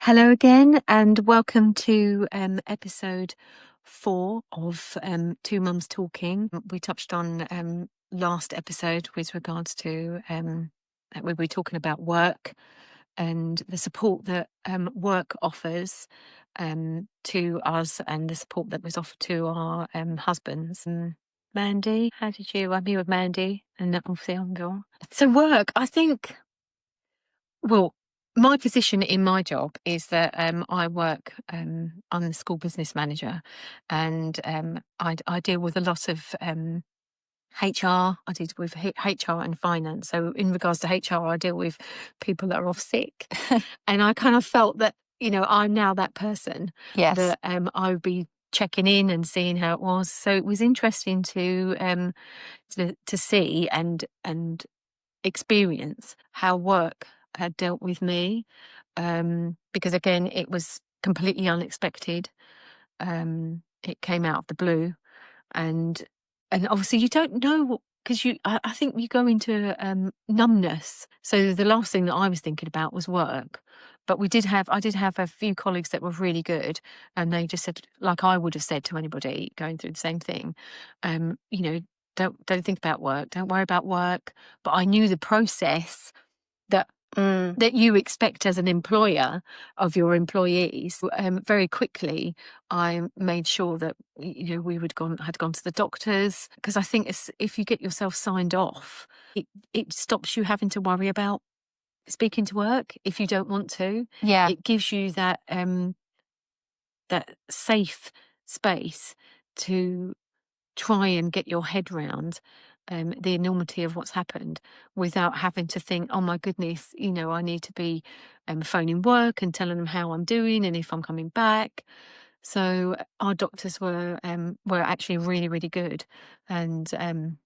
Hello again, and welcome to episode 4 of Two Mums Talking. We touched on last episode with regards to we were talking about work and the support that work offers to us, and the support that was offered to our husbands. Mandy, how did you? I'm here with Mandy, and obviously I'm Yvonne. So work, I think. Well, my position in my job is that I work. I'm the school business manager, and I deal with a lot of HR. I deal with HR and finance. So in regards to HR, I deal with people that are off sick, and I kind of felt that I'm now that person Yes. that I would be checking in and seeing how it was. So it was interesting to see and experience how work had dealt with me, because again it was completely unexpected. It came out of the blue, and obviously you don't know, because I think you go into numbness. So the last thing that I was thinking about was work. But I did have a few colleagues that were really good, and they just said, like I would have said to anybody going through the same thing, don't think about work, don't worry about work. But I knew the process that that you expect as an employer of your employees. Very quickly, I made sure that we had gone to the doctors, because I think if you get yourself signed off, it stops you having to worry about speaking to work if you don't want to. Yeah. It gives you that safe space to try and get your head round the enormity of what's happened, without having to think, oh my goodness, I need to be phoning work and telling them how I'm doing and if I'm coming back. So our doctors were actually really, really good, and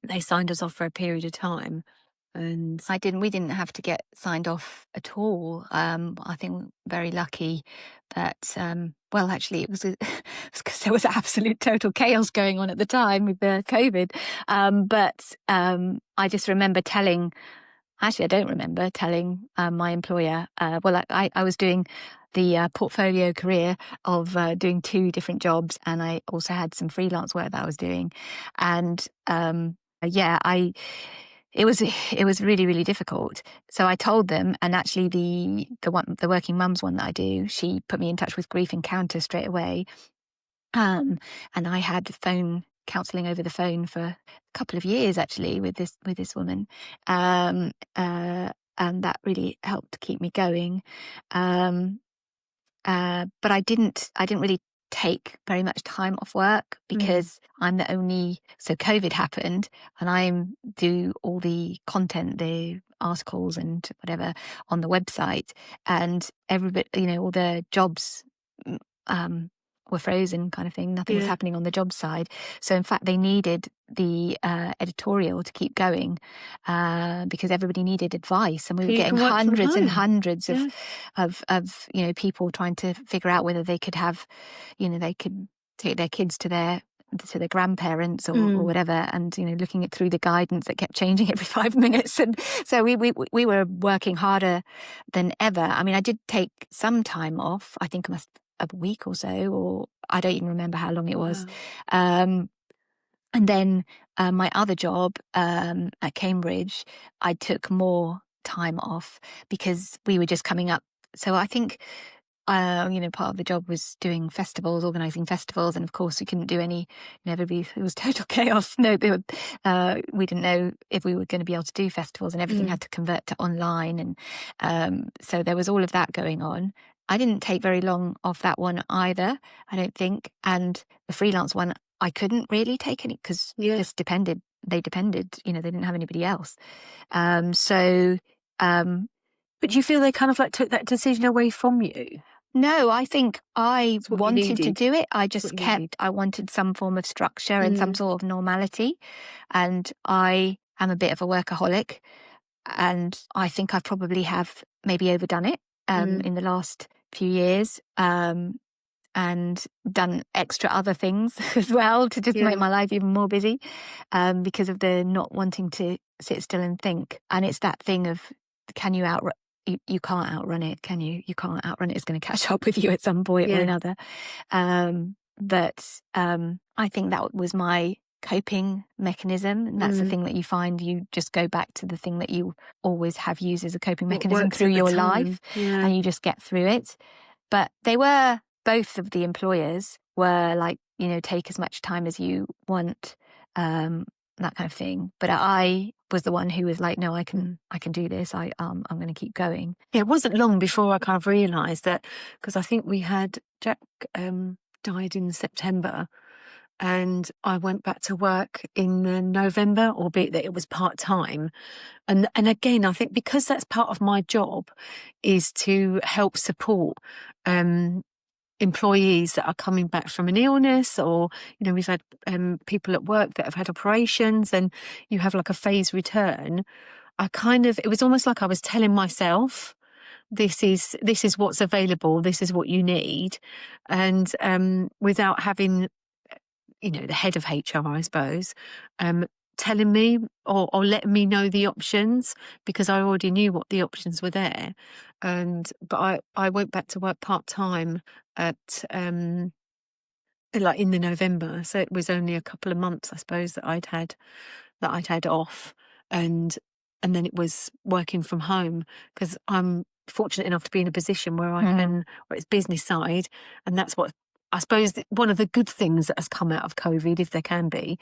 they signed us off for a period of time. And we didn't have to get signed off at all. I think very lucky that, well, actually it was because there was absolute total chaos going on at the time with the COVID. But I just remember actually I don't remember telling my employer, I was doing the portfolio career of doing 2 different jobs, and I also had some freelance work that I was doing. And it was really, really difficult. So I told them, and actually the working mums one that I do, she put me in touch with Grief Encounter straight away. And I had phone counselling over the phone for a couple of years actually with this woman. And that really helped keep me going. But I didn't really take very much time off work, because I'm the only. So COVID happened, and I do all the content, the articles and whatever on the website, and everybody, all the jobs were frozen, kind of thing. Nothing was happening on the job side. So in fact, they needed the editorial to keep going, because everybody needed advice, and we were getting hundreds and hundreds of people trying to figure out whether they could have, they could take their kids to their grandparents or whatever, and looking at through the guidance that kept changing every 5 minutes. And so we were working harder than ever. I mean, I did take some time off. I think a week or so, or I don't even remember how long it was. Wow. And then my other job at Cambridge, I took more time off because we were just coming up. So I think, part of the job was doing festivals, organising festivals, and of course we couldn't do any. Everybody, it was total chaos. No, we didn't know if we were going to be able to do festivals, and everything had to convert to online, and so there was all of that going on. I didn't take very long off that one either, I don't think. And the freelance one, I couldn't really take any, because they depended, they didn't have anybody else. But do you feel they kind of like took that decision away from you? No, I think I wanted to do it. I just I wanted some form of structure and some sort of normality. And I am a bit of a workaholic. And I think I probably have maybe overdone it in the last few years, and done extra other things as well to just make my life even more busy, because of the not wanting to sit still and think. And it's that thing of, can you you can't outrun it, can you? You can't outrun it. It's going to catch up with you at some point or Yeah. another. But I think that was my coping mechanism. And that's the thing that you find, you just go back to the thing that you always have used as a coping What mechanism works through at the your time. life, Yeah. and you just get through it. But both of the employers were like, take as much time as you want, that kind of thing. But I was the one who was like, no, I can do this. I'm going to keep going. Yeah, it wasn't long before I kind of realised that, because I think we had Jack died in September, and I went back to work in November, albeit that it was part-time. And again, I think because that's part of my job, is to help support employees that are coming back from an illness, or we've had people at work that have had operations, and you have like a phased return. It was almost like I was telling myself, this is what's available, this is what you need. And without having the head of HR, I suppose, telling me or letting me know the options, because I already knew what the options were there. But I went back to work part-time at like in the November, so it was only a couple of months, I suppose, that I'd had off. And then it was working from home, because I'm fortunate enough to be in a position where where it's business side, and that's what I suppose one of the good things that has come out of COVID, if there can be,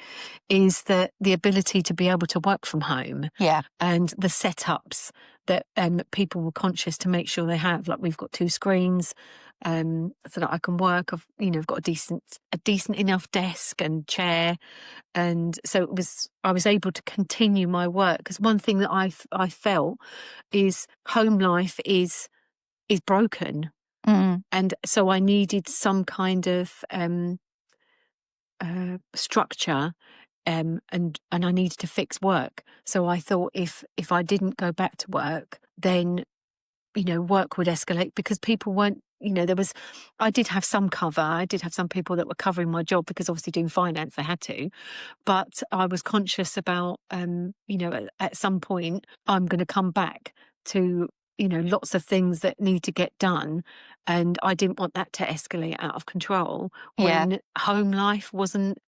is that the ability to be able to work from home. Yeah. And the setups that people were conscious to make sure they have. Like, we've got 2 screens, so that I can work. I've got a decent enough desk and chair, and so I was able to continue my work. Because one thing that I felt is home life is broken. And so I needed some kind of structure, and I needed to fix work. So I thought, if I didn't go back to work, then work would escalate, because people weren't. I did have some cover. I did have some people that were covering my job, because obviously doing finance, they had to. But I was conscious about, at some point I'm going to come back to, lots of things that need to get done. And I didn't want that to escalate out of control when home life wasn't,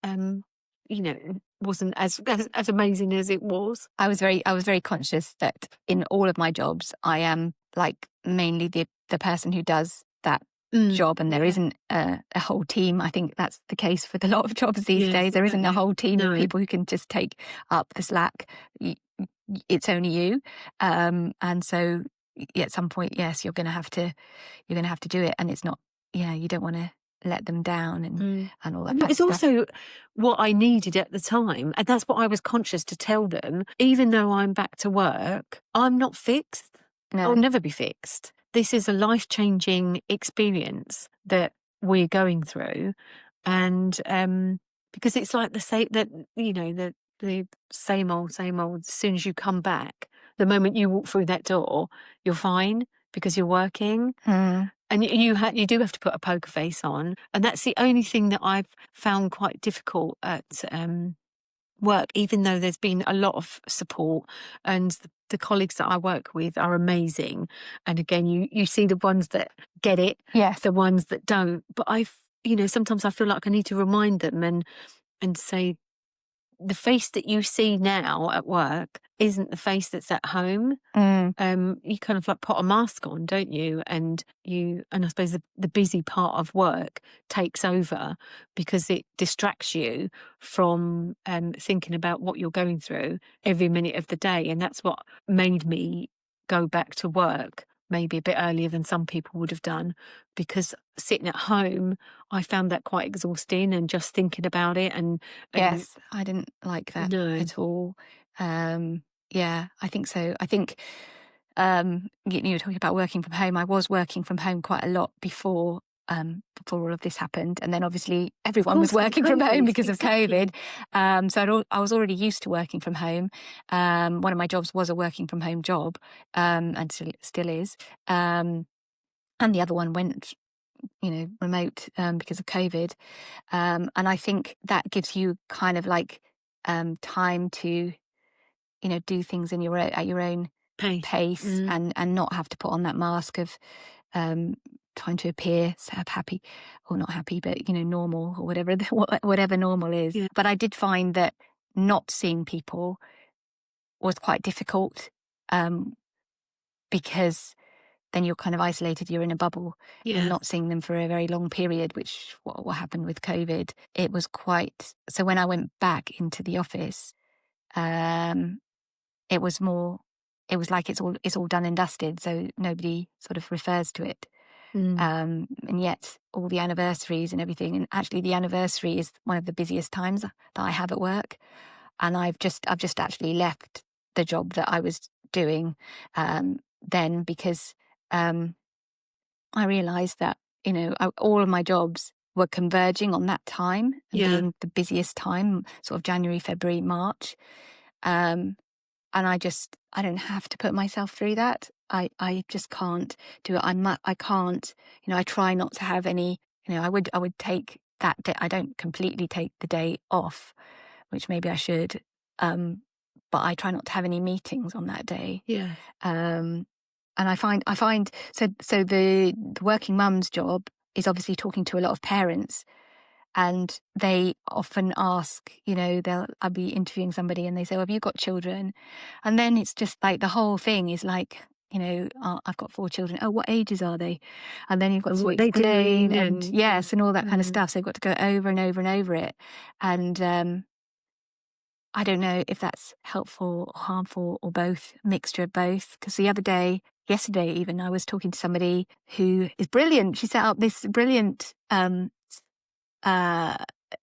wasn't as amazing as it was. I was very conscious that in all of my jobs, I am like mainly the person who does that job, and there isn't a whole team. I think that's the case with a lot of jobs these days. There isn't a whole team of people who can just take up the slack. It's only you, and so at some point, yes, you're going to have to do it, and it's not. Yeah, you don't want to let them down and all that. And it was also what I needed at the time, and that's what I was conscious to tell them. Even though I'm back to work, I'm not fixed. No. I'll never be fixed. This is a life-changing experience that we're going through, and because it's like the same old, same old. As soon as you come back, the moment you walk through that door, you're fine, because you're working. And you do have to put a poker face on, and that's the only thing that I've found quite difficult at work. Even though there's been a lot of support, and the colleagues that I work with are amazing. And again, you see the ones that get it, the ones that don't. But sometimes I feel like I need to remind them and say, the face that you see now at work isn't the face that's at home. You kind of like put a mask on, don't you? And I suppose the busy part of work takes over, because it distracts you from thinking about what you're going through every minute of the day. And that's what made me go back to work maybe a bit earlier than some people would have done, because sitting at home, I found that quite exhausting, and just thinking about it. And yes, I didn't like that at all. Yeah, I think so. I think you were talking about working from home. I was working from home quite a lot before all of this happened, and then obviously everyone was working from home because of COVID. So I was already used to working from home. One of my jobs was a working from home job, and still is. And the other one went, remote because of COVID. And I think that gives you kind of like time to, do things at your own pace and not have to put on that mask of trying to appear happy, or not happy, but normal, or whatever normal is. Yeah. But I did find that not seeing people was quite difficult, because then you're kind of isolated, you're in a bubble. Yeah. You're not seeing them for a very long period, which what happened with COVID. It was quite, so when I went back into the office, it was like it's all done and dusted, so nobody sort of refers to it. And yet all the anniversaries and everything, and actually the anniversary is one of the busiest times that I have at work. And I've just actually left the job that I was doing then, because I realised that all of my jobs were converging on that time and being the busiest time, sort of January, February, March. And I don't have to put myself through that. I just can't do it. I can't, I try not to have any, I would take that day. I don't completely take the day off, which maybe I should. But I try not to have any meetings on that day. Yeah. And I find so the working mum's job is obviously talking to a lot of parents, and they often ask, I'll be interviewing somebody and they say, well, have you got children? And then it's just like the whole thing is like, I've got 4 children. Oh, what ages are they? And then you've got to explain and all that kind of stuff. So you've got to go over and over and over it. And I don't know if that's helpful or harmful or both, mixture of both. Because yesterday even, I was talking to somebody who is brilliant. She set up this brilliant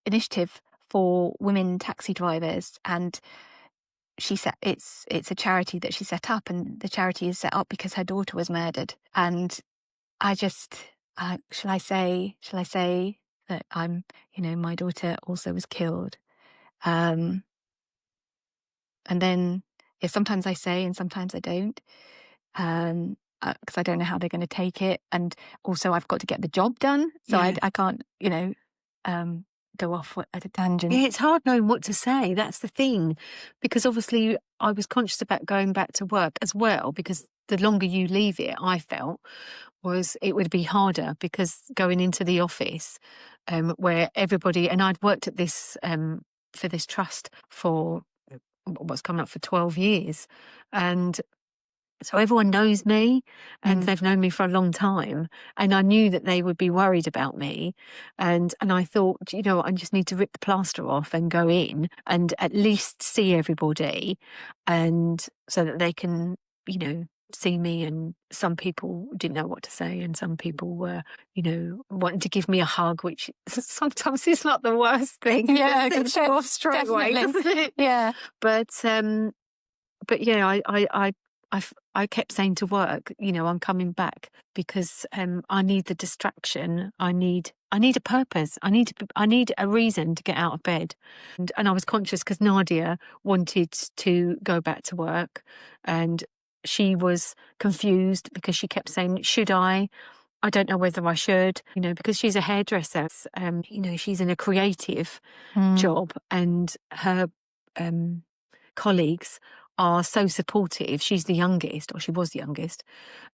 initiative for women taxi drivers, and it's a charity that she set up, and the charity is set up because her daughter was murdered. And I just shall I say that I'm my daughter also was killed. And then sometimes I say and sometimes I don't, because I don't know how they're going to take it. And also I've got to get the job done. So I can't, go off at a tangent. Yeah, it's hard knowing what to say. That's the thing. Because obviously I was conscious about going back to work as well, because the longer you leave it, I felt, it would be harder, because going into the office where everybody, and I'd worked at this, for this trust for what's coming up for 12 years. And so everyone knows me, and they've known me for a long time. And I knew that they would be worried about me. And I thought, I just need to rip the plaster off and go in and at least see everybody, and so that they can, see me. And some people didn't know what to say, and some people were, wanting to give me a hug, which sometimes is not the worst thing. Yeah, it's off straight away, doesn't it? Yeah. But yeah, I kept saying to work, I'm coming back because I need the distraction. I need a purpose. I need a reason to get out of bed. And I was conscious because Nadia wanted to go back to work, and she was confused because she kept saying, should I? I don't know whether I should, because she's a hairdresser. She's in a creative job, and her colleagues are so supportive. She's the youngest, or she was the youngest.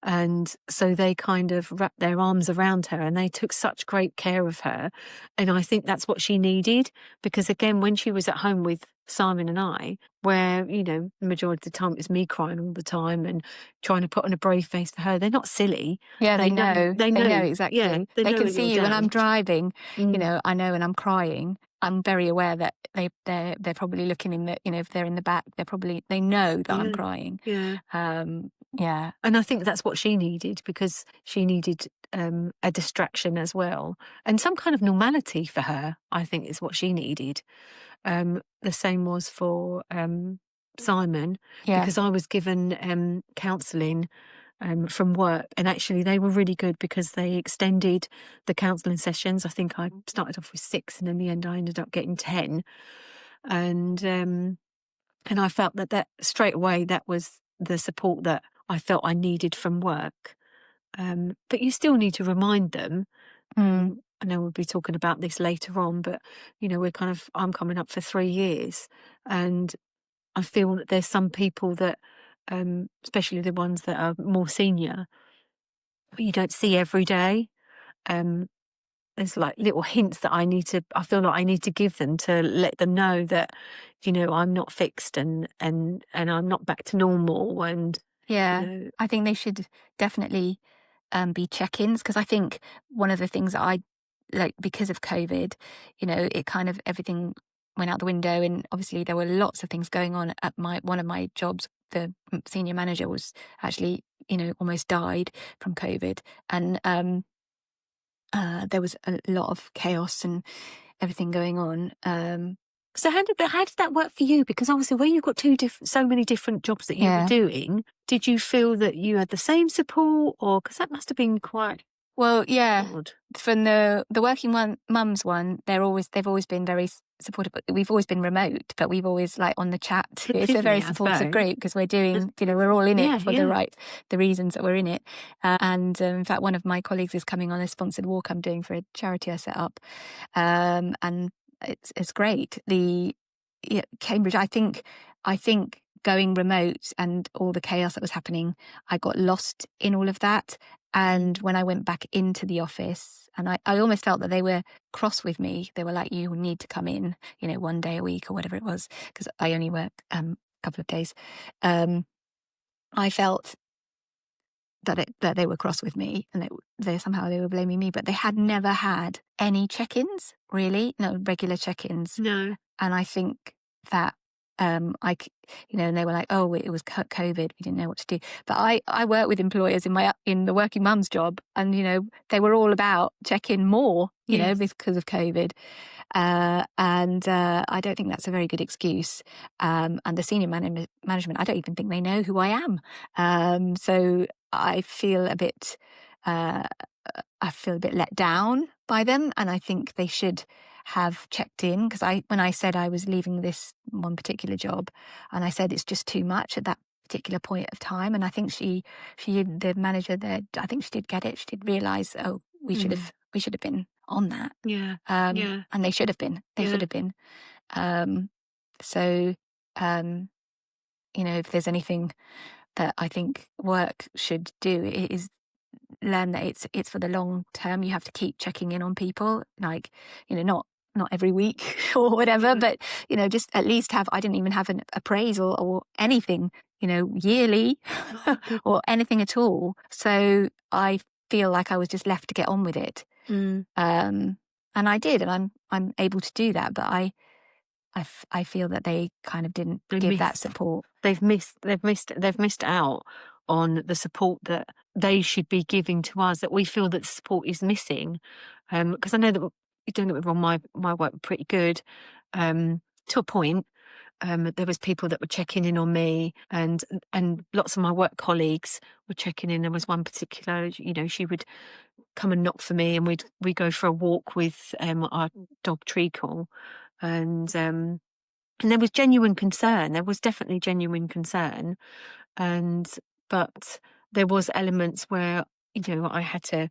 And so they kind of wrapped their arms around her, and they took such great care of her. And I think that's what she needed, because again, when she was at home with Simon and I, where, the majority of the time it was me crying all the time and trying to put on a brave face for her. They're not silly. Yeah, they know. They know exactly. Yeah, they know can see you when I'm driving, I know when I'm crying. I'm very aware that they're probably looking in the, if they're in the back, they know that I'm crying. Yeah. Yeah. And I think that's what she needed, because she needed a distraction as well, and some kind of normality for her, I think, is what she needed. The same was for Simon, because I was given counselling from work, and actually they were really good because they extended the counselling sessions. I think I started off with 6, and in the end I ended up getting 10. And I felt that straight away, that was the support that I felt I needed from work. But you still need to remind them. I know we'll be talking about this later on, but I'm coming up for 3 years, and I feel that there's some people that especially the ones that are more senior, you don't see every day. Um, there's like little hints that I feel like I need to give them to let them know that, I'm not fixed and I'm not back to normal and, you Yeah, know, I think they should definitely be check-ins, because I think one of the things that I like, because of COVID, it kind of everything went out the window, and obviously there were lots of things going on at my one of my jobs. The senior manager was actually, almost died from COVID, and there was a lot of chaos and everything going on. So how did that work for you? Because obviously, when you've got so many different jobs that you were Yeah. doing, did you feel that you had the same support, or because that must have been quite Well, yeah, odd? from the working mums one, they've always been very supportive. But we've always been remote, but we've always like on the chat. It's a very Epiphany, I supportive suppose. group because we're doing, we're all in it Yeah, for yeah. the reasons that we're in it. And in fact, one of my colleagues is coming on a sponsored walk I'm doing for a charity I set up, and it's great. Cambridge, I think going remote and all the chaos that was happening, I got lost in all of that. And when I went back into the office, and I almost felt that they were cross with me. They were like, you need to come in, one day a week or whatever it was, because I only work a couple of days. I felt that they were cross with me, and they were blaming me, but they had never had any check-ins, really, no regular check-ins. No. And I think that, and they were like, oh, it was COVID, we didn't know what to do. But I work with employers in the working mum's job, and, they were all about check-in more, Yes. because of COVID. And I don't think that's a very good excuse. And the senior management, I don't even think they know who I am. So I feel a bit, let down by them, and I think they should have checked in, because when I said I was leaving this one particular job, and I said it's just too much at that particular point of time, and I think the manager there, I think she did get it. She did realise, oh, we should have been on that. Yeah. Yeah. And they should have been. They Yeah. should have been. So, if there's anything that I think work should do, it is learn that it's for the long term. You have to keep checking in on people, like, not every week or whatever, Yeah. but, just at least I didn't even have an appraisal or anything, yearly Oh, good. or anything at all. So I feel like I was just left to get on with it. Mm. And I did, and I'm able to do that, but I feel that they kind of didn't They give that missed. support. They've missed out on the support that they should be giving to us, that we feel that the support is missing. Because I know that, don't get me wrong, my work was pretty good, to a point. There was people that were checking in on me, and lots of my work colleagues were checking in. There was one particular, she would come and knock for me, and we'd go for a walk with our dog Treacle, and there was genuine concern. There was definitely genuine concern, but there was elements where, I had to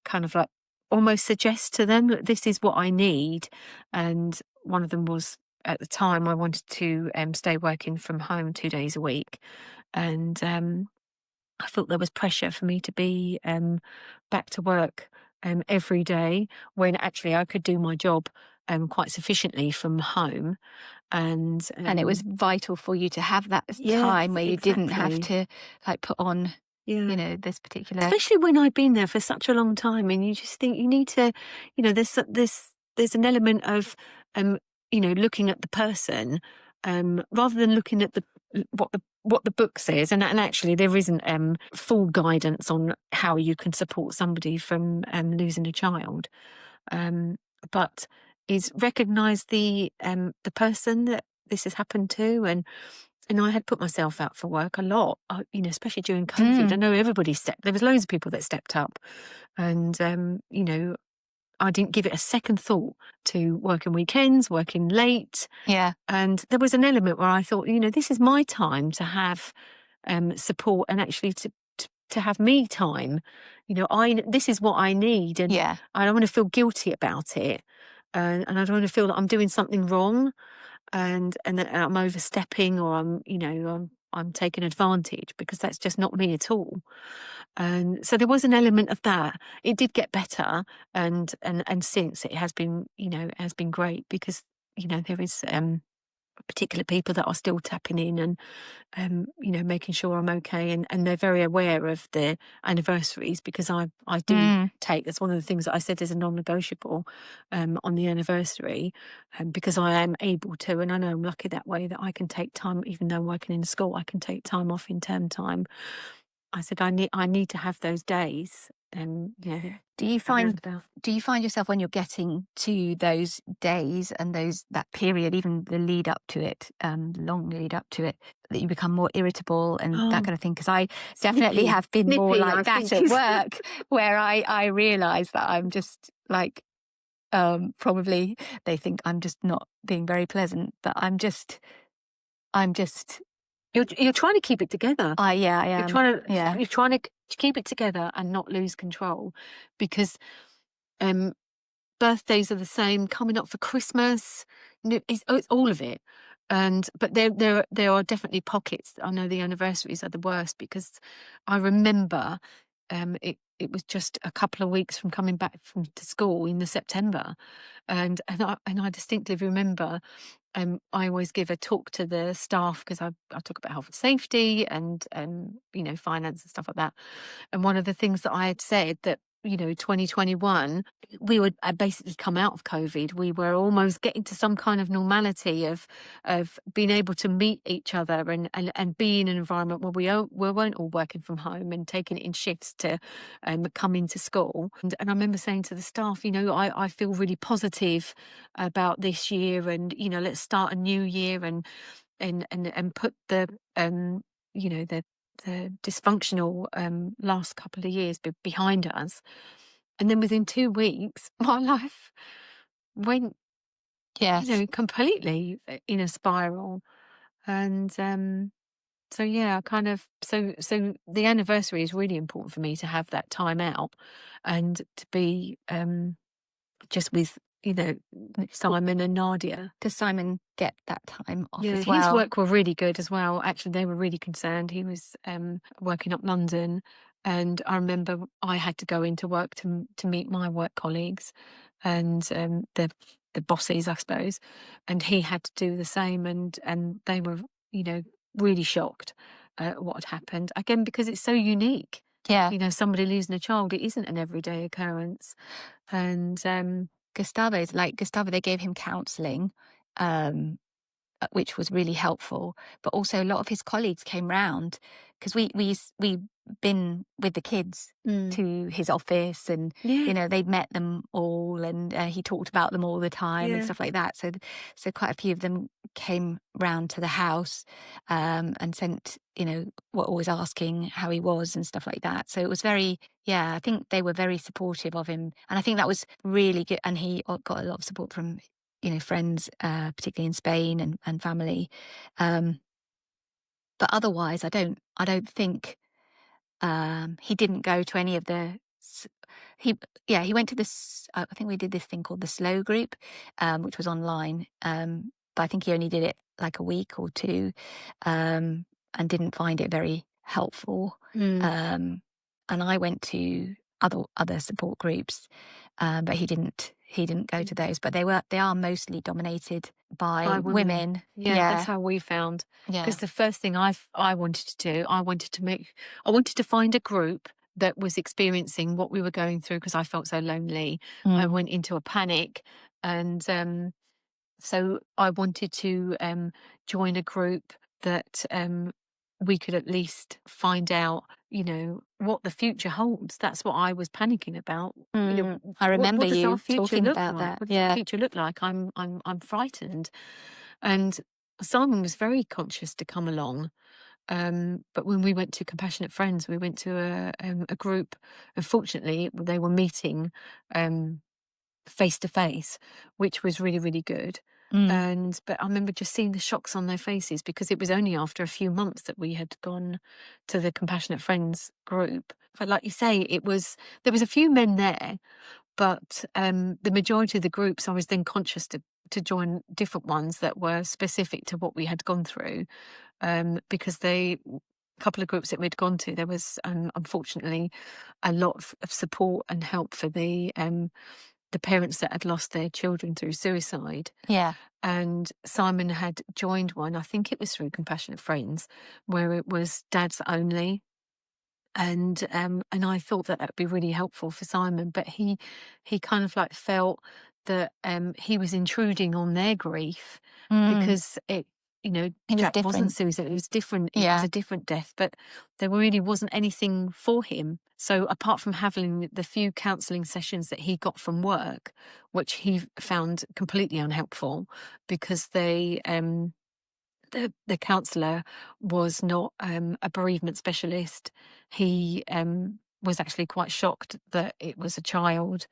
kind of like almost suggest to them that this is what I need. And one of them was, at the time, I wanted to stay working from home 2 days a week. And I thought there was pressure for me to be back to work every day, when actually I could do my job quite sufficiently from home. And And it was vital for you to have that yes, time where you didn't have exactly. to like put on, Yeah. this particular. Especially when I'd been there for such a long time, and you just think you need to, there's an element of, looking at the person, rather than looking at what the book says, and actually there isn't full guidance on how you can support somebody from losing a child, but is recognise the person that this has happened to. And I had put myself out for work a lot, especially during COVID. I know there was loads of people that stepped up, and, I didn't give it a second thought to working weekends, working late. Yeah. And there was an element where I thought, this is my time to have support, and actually to have me time. This is what I need, and Yeah. I don't want to feel guilty about it. And I don't want to feel that I'm doing something wrong, and that I'm overstepping, or I'm I'm taken advantage, because that's just not me at all. And so there was an element of that. It did get better, and since it has been, it has been great, because there is particular people that are still tapping in, and making sure I'm okay, and they're very aware of the anniversaries, because I do take, that's one of the things that I said is a non-negotiable on the anniversary, because I am able to, and I know I'm lucky that way, that I can take time, even though I'm working in school, I can take time off in term time. I said I need to have those days, Do you around find about. yourself, when you're getting to those days and that period, even the lead up to it, the long lead up to it, that you become more irritable and that Oh, kind of thing? Because I definitely have been more snippy, like I that think at is. work, where I realise that I'm just like, probably they think I'm just not being very pleasant, but I'm just You're trying to keep it together. yeah, I You're am. trying to Yeah. you're trying to keep it together and not lose control, because um, birthdays are the same. Coming up for Christmas, it's all of it. But there are definitely pockets. I know the anniversaries are the worst, because I remember it was just a couple of weeks from coming back from to school in the September, and I distinctly remember. I always give a talk to the staff, because I talk about health and safety, and finance and stuff like that. And one of the things that I had said, that 2021, we would basically come out of COVID. We were almost getting to some kind of normality of being able to meet each other, and be in an environment where we weren't all working from home and taking it in shifts to come into school. And I remember saying to the staff, I feel really positive about this year, and let's start a new year, and put the the dysfunctional last couple of years behind us. And then within 2 weeks, my life went, Yes. completely in a spiral. And so yeah, kind of, so the anniversary is really important for me, to have that time out, and to be just with Simon and Nadia. Does Simon get that time off Yeah, as his well? work were really good as well. Actually, they were really concerned. He was working up London, and I remember I had to go into work to meet my work colleagues, and the bosses, I suppose, and he had to do the same, and they were, really shocked at what had happened. Again, because it's so unique. Yeah. Somebody losing a child, it isn't an everyday occurrence, and Gustavo, they gave him counselling, um, which was really helpful. But also, a lot of his colleagues came round, because we been with the kids mm, to his office, and yeah, they'd met them all, and he talked about them all the time and yeah. stuff like that. So quite a few of them came round to the house, and sent, were always asking how he was and stuff like that. So it was very, yeah, I think they were very supportive of him, and I think that was really good. And he got a lot of support from friends, particularly in Spain, and family. Um, but otherwise, I don't think, he didn't go to any of the. He he went to this. I think we did this thing called the Slow Group, which was online. But I think he only did it like a week or two, and didn't find it very helpful. Mm. Um, and I went to other support groups, but he didn't go to those. But they are mostly dominated By by women. women. Yeah, that's Yeah, how we found. yeah. Because the first thing I wanted to do, I wanted to find a group that was experiencing what we were going through, because I felt so lonely. I Mm, went into a panic, and so I wanted to join a group that we could at least find out, what the future holds. That's what I was panicking about. I remember What does our you future talking look about like? that. What does the Yeah. future look like? I'm frightened. And Simon was very conscious to come along. But when we went to Compassionate Friends, we went to a group. Unfortunately, they were meeting face to face, which was really, really good. Mm, But I remember just seeing the shocks on their faces, because it was only after a few months that we had gone to the Compassionate Friends group. But like you say, there was a few men there, but the majority of the groups, I was then conscious to join different ones that were specific to what we had gone through. because a couple of groups that we'd gone to, there was unfortunately a lot of support and help for the parents that had lost their children through suicide. Yeah. And Simon had joined one, I think it was through Compassionate Friends, where it was dads only. And I thought that would be really helpful for Simon, but he kind of like felt that he was intruding on their grief Mm. because it, It was Jack wasn't different. suicide. It was different. It was Yeah. a different death, but there really wasn't anything for him. So apart from having the few counselling sessions that he got from work, which he found completely unhelpful because the counsellor was not a bereavement specialist. He was actually quite shocked that it was a child,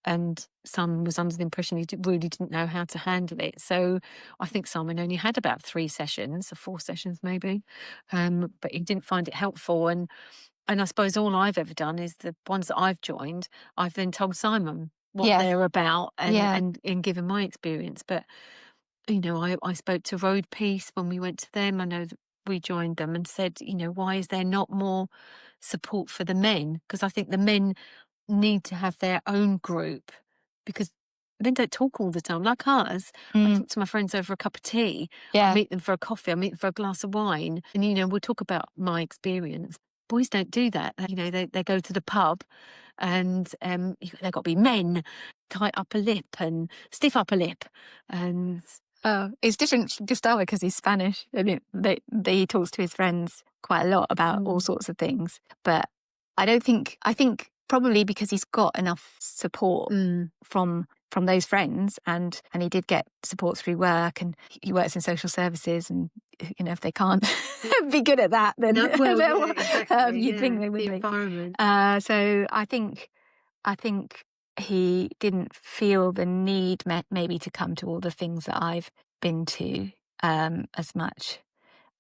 and Simon was under the impression he really didn't know how to handle it. So I think Simon only had about 3 sessions or 4 sessions maybe, but he didn't find it helpful. And I suppose all I've ever done is the ones that I've joined, I've then told Simon what Yes. they're about Yeah. and given my experience. But I spoke to Road Peace when we went to them. I know that we joined them and said, why is there not more support for the men? Because I think the men need to have their own group, because men don't talk all the time. Like us, I Mm. talk to my friends over a cup of tea. I Yeah. meet them for a coffee. I meet them for a glass of wine. And, we'll talk about my experience. Boys don't do that. They go to the pub and they've got to be men, tight upper lip and stiff upper lip. And Oh, it's different for Gustavo because he's Spanish, and he talks to his friends quite a lot about all sorts of things. But I think probably because he's got enough support from those friends, and he did get support through work, and he works in social services, and if they can't be good at that, then No, well, yeah, exactly, you'd think they would the be. environment. So I think he didn't feel the need maybe to come to all the things that I've been to as much.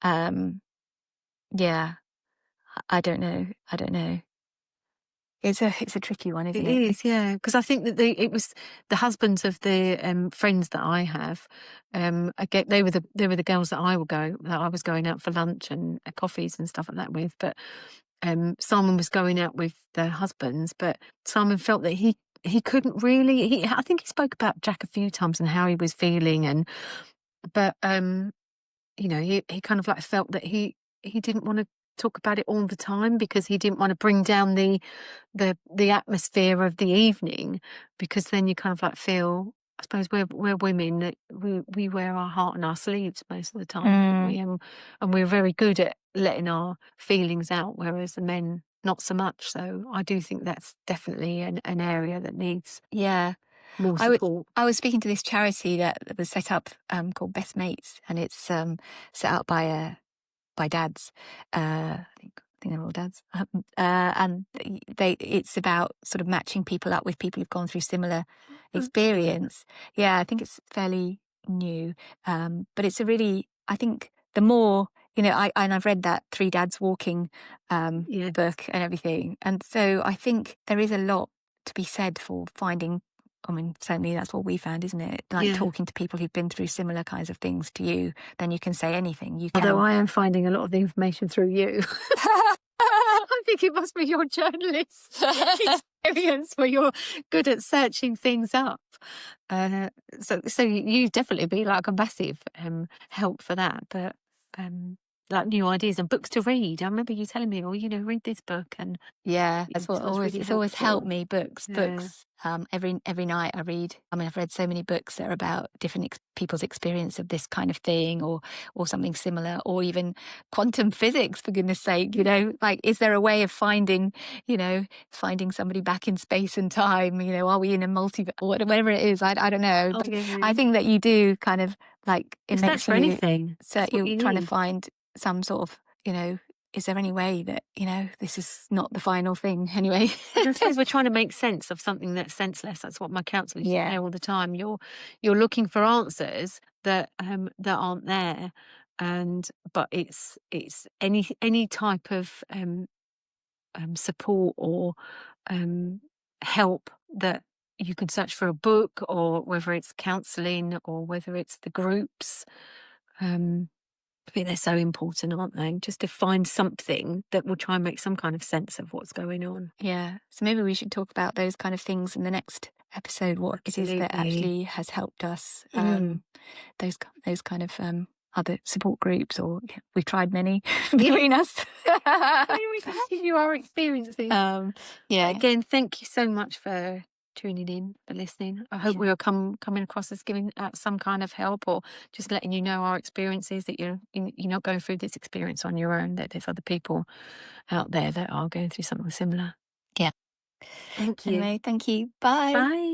Yeah, I don't know. It's a tricky one, isn't It it? is, yeah, because I think that it was the husbands of the friends that I have. Again, they were the girls that I was going out for lunch and coffees and stuff like that with. But Simon was going out with their husbands, but Simon felt that he couldn't really. I think he spoke about Jack a few times and how he was feeling, but he kind of like felt that he didn't want to talk about it all the time because he didn't want to bring down the atmosphere of the evening, because then you kind of like feel, I suppose we're women, that we wear our heart on our sleeves most of the time, don't we? And we're very good at letting our feelings out, whereas the men not so much. So I do think that's definitely an area that needs more support. I was speaking to this charity that was set up called Best Mates, and it's set up by dads. I think they're all dads, and it's about sort of matching people up with people who've gone through similar experience. Yeah, I think it's fairly new, but it's I think the more I've read that Three Dads Walking book and everything, and so I think there is a lot to be said for finding. I mean, certainly that's what we found, isn't it? Like talking to people who've been through similar kinds of things to you, then you can say anything. Although I am finding a lot of the information through you. I think it must be your journalist experience where you're good at searching things up. So you definitely be like a massive help for that. But like new ideas and books to read. I remember you telling me, read this book, and that's what it's always helped me. Books. Every night I read. I mean, I've read so many books that are about different people's experience of this kind of thing, or something similar, or even quantum physics, for goodness sake. Like, is there a way of finding somebody back in space and time? Are we in a multiverse, or whatever it is? I don't know. But I think that you do kind of like it makes for anything. So you're trying to find some sort of, is there any way that, this is not the final thing anyway? I suppose we're trying to make sense of something that's senseless. That's what my counsellor used to say all the time. You're looking for answers that aren't there, but it's any type of support or help that you can search for a book, or whether it's counselling or whether it's the groups. I think they're so important, aren't they? Just to find something that will try and make some kind of sense of what's going on. Yeah. So maybe we should talk about those kind of things in the next episode, what it is that Absolutely. actually has helped us. Mm. Those kind of other support groups, or we've tried many between us. We continue our experiences. Yeah. Again, thank you so much for tuning in, for listening. I hope we are coming across as giving out some kind of help, or just letting you know our experiences, that you're not going through this experience on your own, that there's other people out there that are going through something similar. Yeah. Thank you. Anyway, thank you. Bye. Bye.